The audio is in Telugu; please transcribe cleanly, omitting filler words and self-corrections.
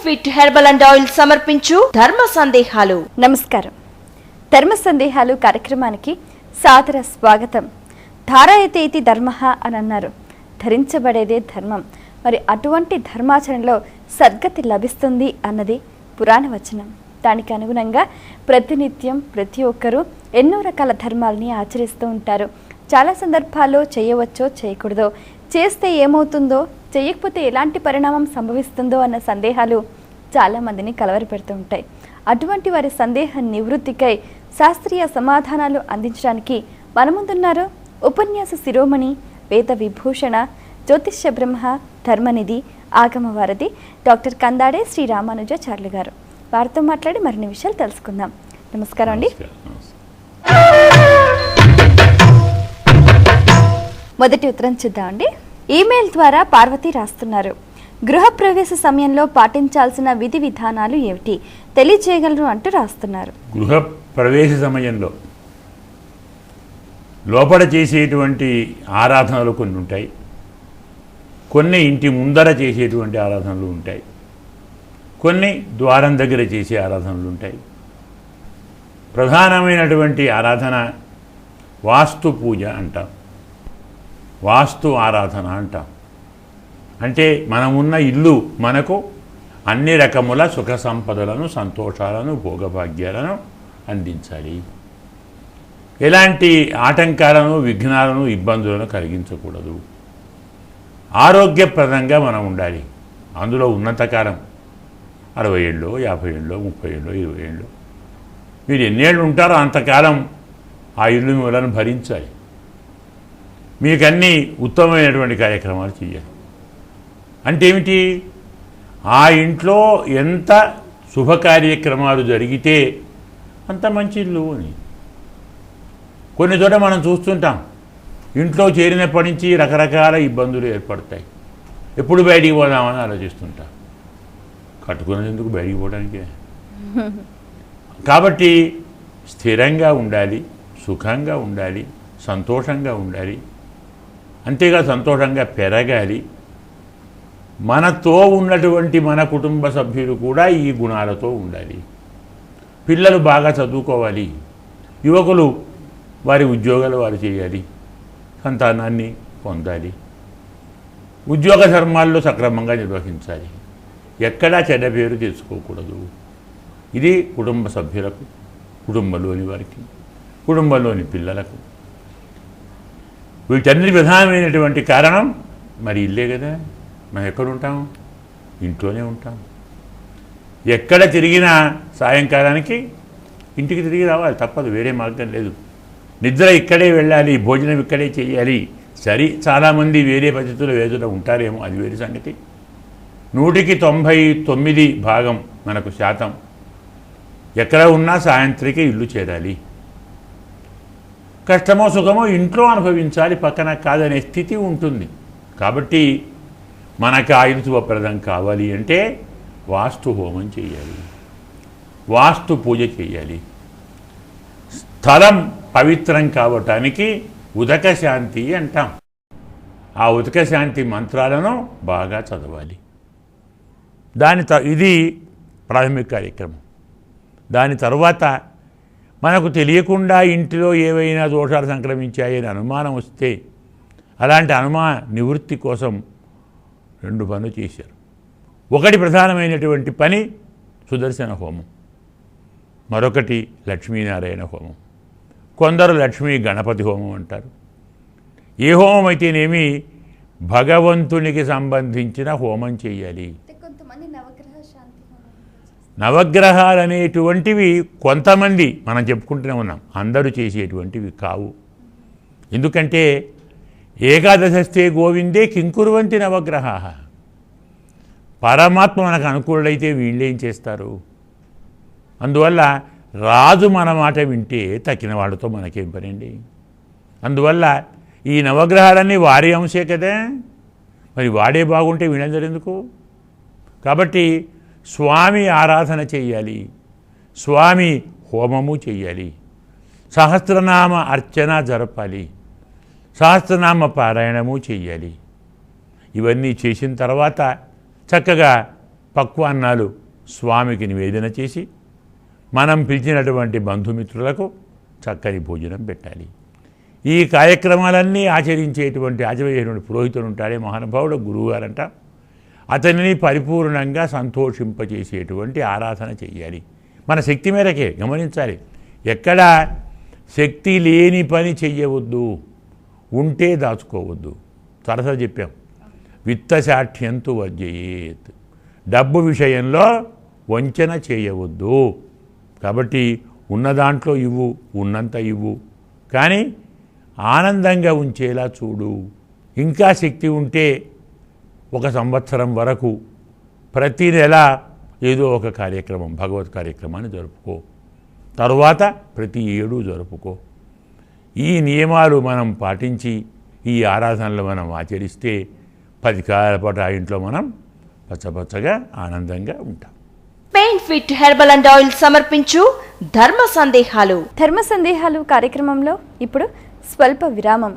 ఫిట్ హెర్బల్ అండ్ ఆయిల్ సమర్పించు ధర్మ సందేహాలు. నమస్కారం. ధర్మ సందేహాలు కార్యక్రమానికి సాదర స్వాగతం. ధారయతే ఇతి ధర్మః అని అన్నారు. ధరించబడేదే ధర్మం. మరి అటువంటి ధర్మాచరణలో సద్గతి లభిస్తుంది అన్నది పురాణ వచనం. దానికి అనుగుణంగా ప్రతినిత్యం ప్రతి ఒక్కరూ ఎన్నో రకాల ధర్మాలని ఆచరిస్తూ ఉంటారు. చాలా సందర్భాల్లో చేయవచ్చో చేయకూడదో, చేస్తే ఏమవుతుందో, చేయకపోతే ఎలాంటి పరిణామం సంభవిస్తుందో అన్న సందేహాలు చాలామందిని కలవరపెడుతూ ఉంటాయి. అటువంటి వారి సందేహ నివృత్తికై శాస్త్రీయ సమాధానాలు అందించడానికి మన ముందున్నారు ఉపన్యాస శిరోమణి, వేద విభూషణ, జ్యోతిష్య బ్రహ్మ, ధర్మనిధి, ఆగమవారధి డాక్టర్ కందాడే శ్రీ రామానుజాచార్యులు గారు. వారితో మాట్లాడి మరిన్ని విషయాలు తెలుసుకుందాం. నమస్కారం అండి. మొదటి ఉత్తరం చూద్దామండి. ఈమెయిల్ ద్వారా పార్వతి రాస్తున్నారు. గృహప్రవేశ సమయంలో పాటించాల్సిన విధి విధానాలు ఏమిటి తెలియజేయగలరు అంటూ రాస్తున్నారు. గృహప్రవేశ సమయంలో లోపల చేసేటువంటి ఆరాధనలు కొన్ని ఉంటాయి, కొన్ని ఇంటి ముందర చేసేటువంటి ఆరాధనలు ఉంటాయి, కొన్ని ద్వారం దగ్గర చేసే ఆరాధనలు ఉంటాయి. ప్రధానమైనటువంటి ఆరాధన వాస్తు పూజ అంటాం, వాస్తు ఆరాధన అంటాం. అంటే మనమున్న ఇల్లు మనకు అన్ని రకముల సుఖ సంపదలను, సంతోషాలను, భోగభాగ్యాలను అందించాలి. ఎలాంటి ఆటంకాలను, విఘ్నాలను, ఇబ్బందులను కలిగించకూడదు. ఆరోగ్యప్రదంగా మనం ఉండాలి. అందులో ఉన్నంతకాలం 60 ఏళ్ళు, 50 ఏళ్ళు, 30 ఏళ్ళు, 20 ఏళ్ళు, మీరు ఎన్నేళ్ళు ఉంటారో అంతకాలం ఆ ఇల్లు మిమ్మల్ని భరించాలి. మీకన్నీ ఉత్తమమైనటువంటి కార్యక్రమాలు చేయాలి. అంటే ఏమిటి? ఆ ఇంట్లో ఎంత శుభ కార్యక్రమాలు జరిగితే అంత మంచి ఇల్లు అని. కొన్ని చోట మనం చూస్తుంటాం, ఇంట్లో చేరినప్పటి నుంచి రకరకాల ఇబ్బందులు ఏర్పడతాయి. ఎప్పుడు బయటికి పోదామని ఆలోచిస్తుంటాం. కట్టుకున్నది ఎందుకు బయటికి పోవడానికే. కాబట్టి స్థిరంగా ఉండాలి, సుఖంగా ఉండాలి, సంతోషంగా ఉండాలి. అంతేగా సంతోషంగా పెరగాలి. మనతో ఉన్నటువంటి మన కుటుంబ సభ్యులు కూడా ఈ గుణాలతో ఉండాలి. పిల్లలు బాగా చదువుకోవాలి, యువకులు వారి ఉద్యోగాలు వారు చేయాలి, సంతానాన్ని పొందాలి, ఉద్యోగ ధర్మాల్లో సక్రమంగా నిర్వహించాలి, ఎక్కడా చెడ్డ పేరు తెచ్చుకోకూడదు. ఇది కుటుంబ సభ్యులకు, కుటుంబంలోని వారికి, కుటుంబంలోని పిల్లలకు. వీటన్ని ప్రధానమైనటువంటి కారణం మరి ఇల్లే కదా. మనం ఎక్కడ ఉంటాం? ఇంట్లోనే ఉంటాం. ఎక్కడ తిరిగినా సాయంకాలానికి ఇంటికి తిరిగి రావాలి, తప్పదు, వేరే మార్గం లేదు. నిద్ర ఇక్కడే వెళ్ళాలి, భోజనం ఇక్కడే చేయాలి. సరే, చాలామంది వేరే పద్ధతులు వేదులో ఉంటారేమో, అది వేరే సంగతి. 100కి 99 భాగం మనకు శాతం ఎక్కడ ఉన్నా సాయంత్రికి ఇల్లు చేరాలి. కష్టమో సుఖమో ఇంట్లో అనుభవించాలి, పక్కన కాదనే స్థితి ఉంటుంది. కాబట్టి మనకు ఆయుధ శుభప్రదం కావాలి అంటే వాస్తు హోమం చేయాలి, వాస్తు పూజ చేయాలి. స్థలం పవిత్రం కావటానికి ఉదక శాంతి అంటాం. ఆ ఉదక శాంతి మంత్రాలను బాగా చదవాలి. ఇది ప్రాథమిక కార్యక్రమం. దాని తర్వాత మనకు తెలియకుండా ఇంటిలో ఏవైనా దోషాలు సంక్రమించాయని అనుమానం వస్తే అలాంటి అనుమాన నివృత్తి కోసం 2 పనులు చేశారు. ఒకటి ప్రధానమైనటువంటి పని సుదర్శన హోమం, మరొకటి లక్ష్మీనారాయణ హోమం. కొందరు లక్ష్మీ గణపతి హోమం అంటారు. ఏ హోమం అయితేనేమి భగవంతునికి సంబంధించిన హోమం చేయాలి. నవగ్రహాలు అనేటువంటివి కొంతమంది మనం చెప్పుకుంటూనే ఉన్నాం, అందరూ చేసేటువంటివి కావు. ఎందుకంటే ఏకాదశస్తే గోవిందే కింకుర్వంతి నవగ్రహ. పరమాత్మ మనకు అనుకూలుడైతే వీళ్ళేం చేస్తారు? అందువల్ల రాజు మన మాట వింటే తక్కిన వాడితో మనకేం పనండి. అందువల్ల ఈ నవగ్రహాలన్నీ వారి అంశే కదా, మరి వాడే బాగుంటే వీళ్ళందరూ ఎందుకు? కాబట్టి స్వామి ఆరాధన చేయాలి, స్వామి హోమము చేయాలి, సహస్రనామ అర్చన జరపాలి, సహస్రనామ పారాయణము చేయాలి. ఇవన్నీ చేసిన తర్వాత చక్కగా పక్వాన్నాలు స్వామికి నివేదన చేసి మనం పిలిచినటువంటి బంధుమిత్రులకు చక్కని భోజనం పెట్టాలి. ఈ కార్యక్రమాలన్నీ ఆచరించేటువంటి పురోహితుడు ఉంటాడే మహానుభావుడు గురువుగారంట. అతనిని పరిపూర్ణంగా సంతోషింపచేసేటువంటి ఆరాధన చెయ్యాలి. మన శక్తి మేరకే గమనించాలి. ఎక్కడ శక్తి లేని పని చెయ్యవద్దు, ఉంటే దాచుకోవద్దు. తరసా చెప్పాం, విత్తశాఠ్యంతు వర్జయేత్, డబ్బు విషయంలో వంచన చేయవద్దు. కాబట్టి ఉన్న దాంట్లో ఇవ్వు, ఉన్నంత ఇవ్వు, కానీ ఆనందంగా ఉంచేలా చూడు. ఇంకా శక్తి ఉంటే 1 సంవత్సరం వరకు ప్రతి నెల ఏదో ఒక కార్యక్రమం, భగవత్ కార్యక్రమాన్ని జరుపుకో. తరువాత ప్రతి ఏడు జరుపుకో. ఈ నియమాలు మనం పాటించి ఈ ఆరాధనలు మనం ఆచరిస్తే 10 కాలాల పాటు ఆ ఇంట్లో మనం పచ్చపచ్చగా ఆనందంగా ఉంటాం. Pain fit herbal and oil సమర్పించు ధర్మ సందేహాలు. ధర్మ సందేహాలు కార్యక్రమంలో ఇప్పుడు స్వల్ప విరామం.